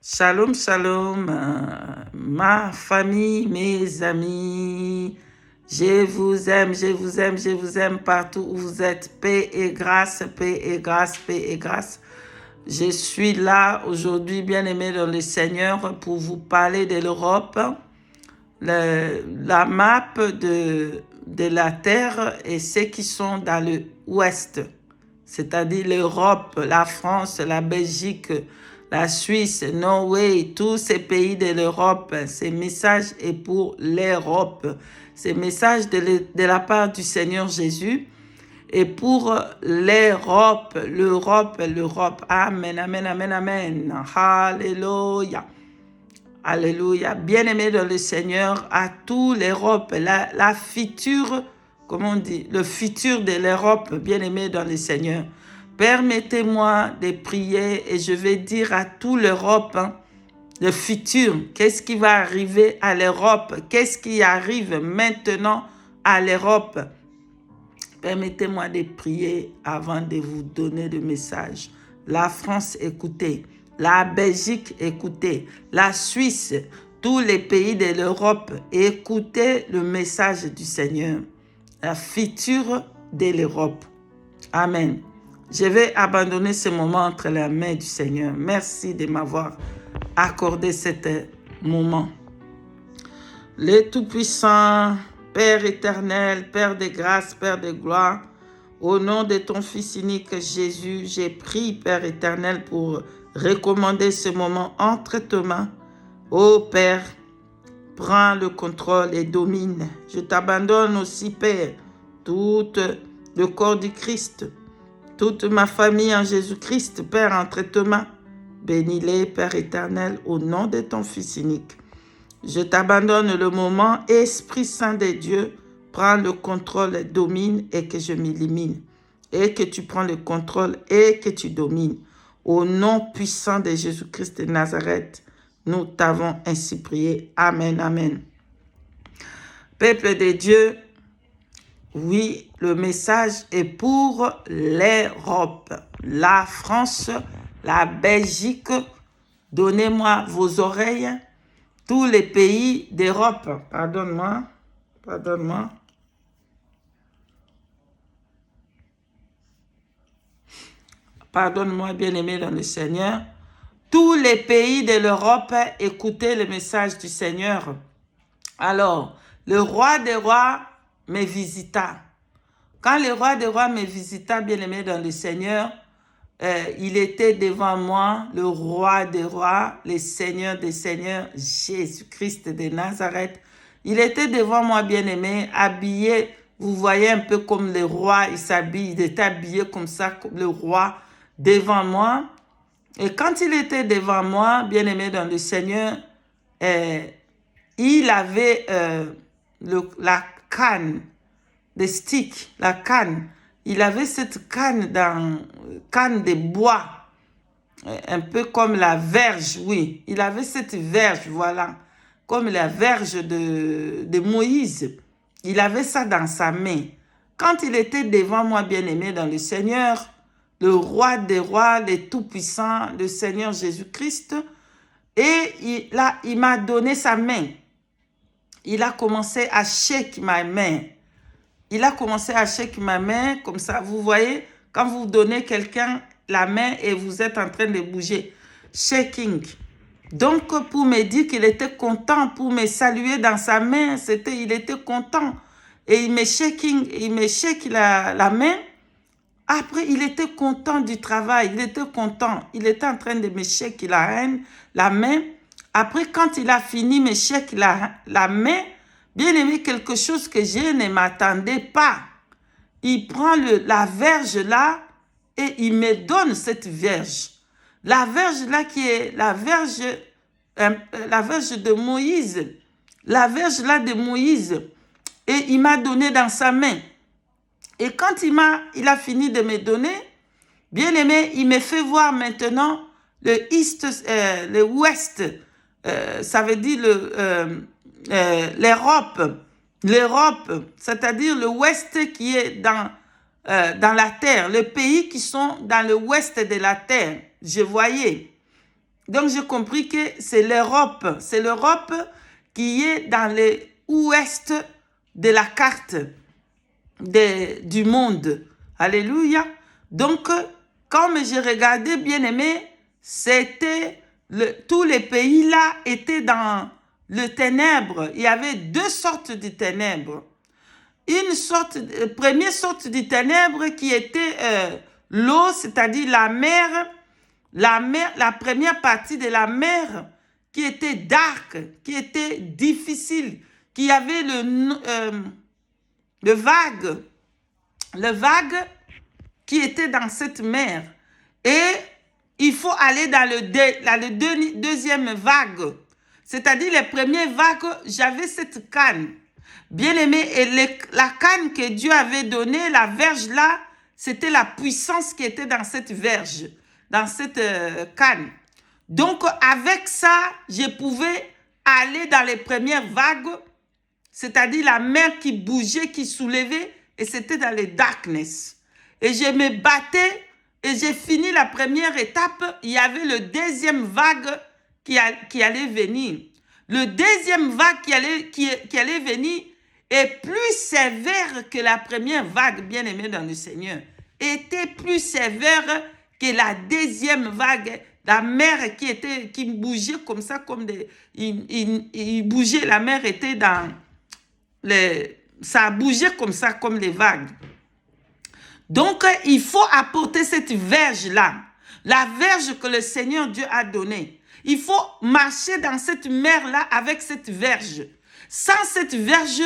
Shalom, shalom, ma famille, mes amis. Je vous aime, je vous aime, je vous aime partout où vous êtes. Paix et grâce, paix et grâce, paix et grâce. Je suis là aujourd'hui, bien-aimé dans le Seigneur, pour vous parler de l'Europe, la map de la Terre et ceux qui sont dans l'Ouest, c'est-à-dire l'Europe, la France, la Belgique, la Suisse, Norvège, tous ces pays de l'Europe. Ce message est pour l'Europe. Ce message de la part du Seigneur Jésus est pour l'Europe, l'Europe, l'Europe. Amen, amen, amen, amen. Alléluia. Alléluia. Bien-aimé dans le Seigneur, à tout l'Europe, la future, comment on dit, le futur de l'Europe, bien-aimé dans le Seigneur. Permettez-moi de prier et je vais dire à tout l'Europe, le futur, qu'est-ce qui va arriver à l'Europe, qu'est-ce qui arrive maintenant à l'Europe. Permettez-moi de prier avant de vous donner le message. La France, écoutez. La Belgique, écoutez. La Suisse, tous les pays de l'Europe, écoutez le message du Seigneur. La future de l'Europe. Amen. Je vais abandonner ce moment entre les mains du Seigneur. Merci de m'avoir accordé ce moment. Le Tout-Puissant, Père éternel, Père de grâce, Père de gloire, au nom de ton Fils unique Jésus, j'ai prié, Père éternel, pour recommander ce moment entre tes mains. Ô Père, prends le contrôle et domine. Je t'abandonne aussi, Père, tout le corps du Christ, toute ma famille en Jésus-Christ, Père, entre tes mains. Bénis-les, Père éternel, au nom de ton Fils unique. Je t'abandonne le moment, Esprit Saint de Dieu, prends le contrôle, domine et que je m'élimine. Et que tu prends le contrôle et que tu domines. Au nom puissant de Jésus-Christ de Nazareth, nous t'avons ainsi prié. Amen, amen. Peuple de Dieu, oui, le message est pour l'Europe, la France, la Belgique. Donnez-moi vos oreilles. Tous les pays d'Europe, pardonne-moi, bien-aimé dans le Seigneur. Tous les pays de l'Europe, écoutez le message du Seigneur. Alors, le roi des rois me visita. Quand le roi des rois me visita, bien-aimé dans le Seigneur, il était devant moi, le roi des rois, le Seigneur des seigneurs, Jésus-Christ de Nazareth. Il était devant moi, bien-aimé, habillé, vous voyez un peu comme le roi, il s'habille, il était habillé comme ça, comme le roi, devant moi. Et quand il était devant moi, bien-aimé dans le Seigneur, il avait la canne, le stick, la canne. Il avait cette canne canne de bois, un peu comme la verge, oui. Il avait cette verge, voilà, comme la verge de Moïse. Il avait ça dans sa main. Quand il était devant moi, bien-aimé dans le Seigneur, le roi des rois, le Tout-Puissant, le Seigneur Jésus-Christ, et il m'a donné sa main. Il a commencé à shake ma main. Il a commencé à shake ma main, comme ça, vous voyez, quand vous donnez quelqu'un la main et vous êtes en train de bouger, shaking. Donc, pour me dire qu'il était content, pour me saluer dans sa main, il était content. Et il me shake la main. Après, il était content du travail, il était content. Il était en train de me shake la main. Après, quand il a fini me shake la main, bien aimé, quelque chose que je ne m'attendais pas. Il prend la verge là et il me donne cette verge. La verge là qui est la verge de Moïse. La verge là de Moïse. Et il m'a donné dans sa main. Et quand il a fini de me donner, bien aimé, il me fait voir maintenant le ouest. Ça veut dire l'Europe. L'Europe, c'est-à-dire le ouest qui est dans la terre. Les pays qui sont dans le ouest de la terre. Je voyais. Donc, j'ai compris que c'est l'Europe. C'est l'Europe qui est dans l'ouest de la carte du monde. Alléluia. Donc, comme j'ai regardé, bien aimé, c'était tous les pays là étaient dans le ténèbre. Il y avait deux sortes de ténèbres. Une sorte, première sorte de ténèbres qui était l'eau, c'est-à-dire la mer, la première partie de la mer qui était dark, qui était difficile, qui avait le vague qui était dans cette mer. Et il faut aller dans le deuxième vague. C'est-à-dire les premières vagues, j'avais cette canne. Bien aimé, et la canne que Dieu avait donnée, la verge là, c'était la puissance qui était dans cette verge, dans cette canne. Donc avec ça, je pouvais aller dans les premières vagues, c'est-à-dire la mer qui bougeait, qui soulevait, et c'était dans les darkness. Et je me battais, et j'ai fini la première étape, il y avait le deuxième vague qui allait venir. Le deuxième vague qui allait venir est plus sévère que la première vague, bien aimée dans le Seigneur. Était plus sévère que la deuxième vague, la mer qui bougeait comme ça, comme il bougeait, la mer était dans ça bougeait comme ça, comme les vagues. Donc, il faut apporter cette verge-là, la verge que le Seigneur Dieu a donnée. Il faut marcher dans cette mer-là avec cette verge. Sans cette verge,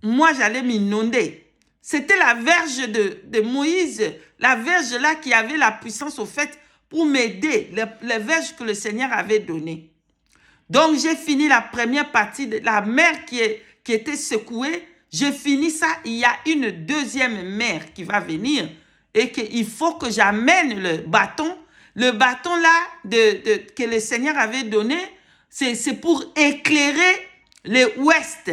moi, j'allais m'inonder. C'était la verge de Moïse, la verge là qui avait la puissance au fait pour m'aider, la verge que le Seigneur avait donnée. Donc, j'ai fini la première partie de la mer qui était secouée. J'ai fini ça, il y a une deuxième mer qui va venir et qu'il faut que j'amène le bâton. Le bâton là que le Seigneur avait donné, c'est pour éclairer les ouest.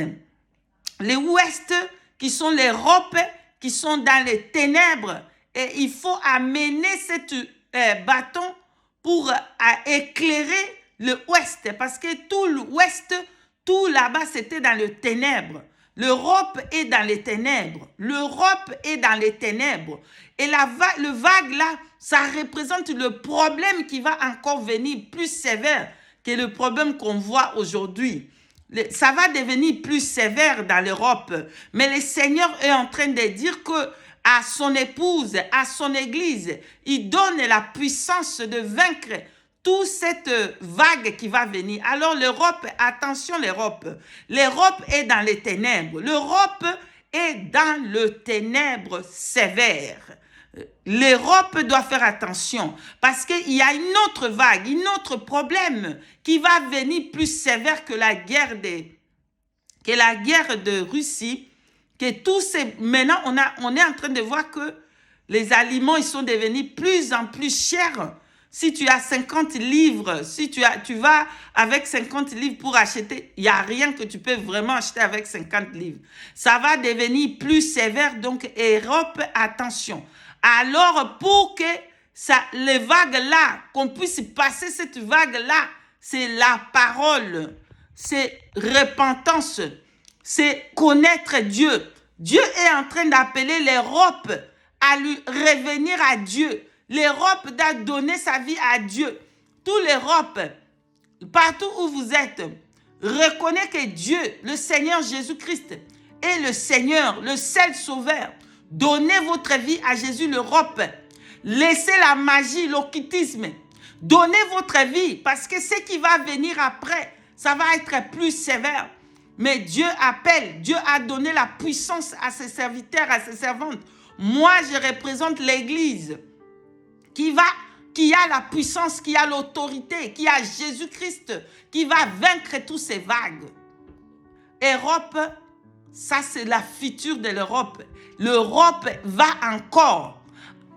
Les ouest qui sont l'Europe, qui sont dans les ténèbres. Et il faut amener ce bâton pour éclairer le ouest. Parce que tout l'ouest, tout là-bas, c'était dans les ténèbres. L'Europe est dans les ténèbres. L'Europe est dans les ténèbres. Et le vague là, ça représente le problème qui va encore venir plus sévère que le problème qu'on voit aujourd'hui. Ça va devenir plus sévère dans l'Europe. Mais le Seigneur est en train de dire que à son épouse, à son église, il donne la puissance de vaincre toute cette vague qui va venir. Alors l'Europe, attention l'Europe. L'Europe est dans les ténèbres. L'Europe est dans le ténèbre sévère. L'Europe doit faire attention parce qu'il y a une autre vague, un autre problème qui va venir plus sévère que la guerre de Russie. Que tous ces, maintenant, on est en train de voir que les aliments ils sont devenus plus en plus chers. Si tu as 50 livres, si tu vas avec 50 livres pour acheter, il n'y a rien que tu peux vraiment acheter avec 50 livres. Ça va devenir plus sévère, donc Europe, attention. Alors, pour que les vagues-là, qu'on puisse passer cette vague-là, c'est la parole, c'est repentance, c'est connaître Dieu. Dieu est en train d'appeler l'Europe à lui revenir à Dieu. L'Europe doit donner sa vie à Dieu. Toute l'Europe, partout où vous êtes, reconnaît que Dieu, le Seigneur Jésus-Christ, est le Seigneur, le seul sauveur. Donnez votre vie à Jésus, l'Europe. Laissez la magie, l'occultisme. Donnez votre vie parce que ce qui va venir après, ça va être plus sévère. Mais Dieu appelle, Dieu a donné la puissance à ses serviteurs, à ses servantes. Moi, je représente l'Église qui a la puissance, qui a l'autorité, qui a Jésus-Christ, qui va vaincre tous ces vagues. Europe, ça c'est la future de l'Europe. L'Europe va encore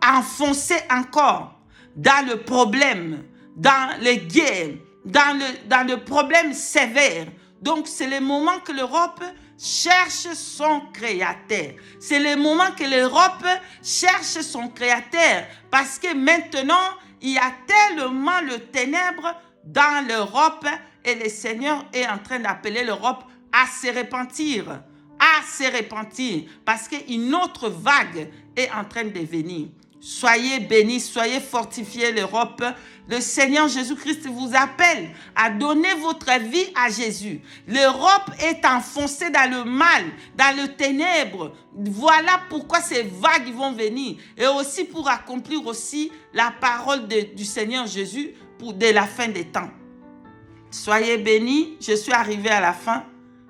enfoncer encore dans le problème, dans les guerres, dans le problème sévère. Donc, c'est le moment que l'Europe cherche son créateur. C'est le moment que l'Europe cherche son créateur. Parce que maintenant, il y a tellement de ténèbres dans l'Europe et le Seigneur est en train d'appeler l'Europe à se repentir. À se repentir parce qu'une autre vague est en train de venir. Soyez bénis, soyez fortifiés l'Europe. Le Seigneur Jésus-Christ vous appelle à donner votre vie à Jésus. L'Europe est enfoncée dans le mal, dans le ténèbre. Voilà pourquoi ces vagues vont venir. Et aussi pour accomplir aussi la parole du Seigneur Jésus dès la fin des temps. Soyez bénis, je suis arrivé à la fin.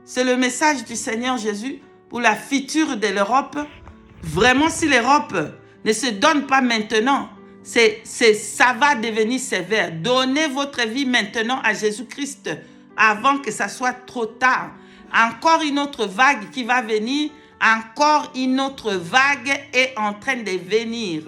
C'est le message du Seigneur Jésus pour la future de l'Europe. Vraiment, si l'Europe ne se donne pas maintenant, ça va devenir sévère. Donnez votre vie maintenant à Jésus-Christ avant que ça soit trop tard. Encore une autre vague qui va venir. Encore une autre vague est en train de venir.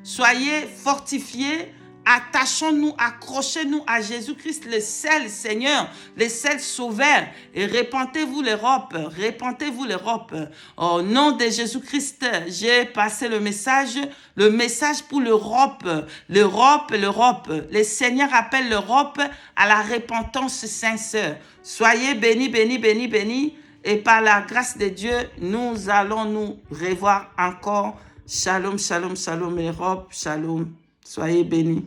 Soyez fortifiés. Attachons-nous, accrochez-nous à Jésus-Christ, le seul Seigneur, le seul Sauveur. Et répentez-vous l'Europe, répentez-vous l'Europe. Au nom de Jésus-Christ, j'ai passé le message pour l'Europe. L'Europe. Le Seigneur appelle l'Europe à la repentance sincère. Soyez bénis, bénis, bénis, bénis. Et par la grâce de Dieu, nous allons nous revoir encore. Shalom, shalom, shalom, Europe, shalom. Soyez bénis.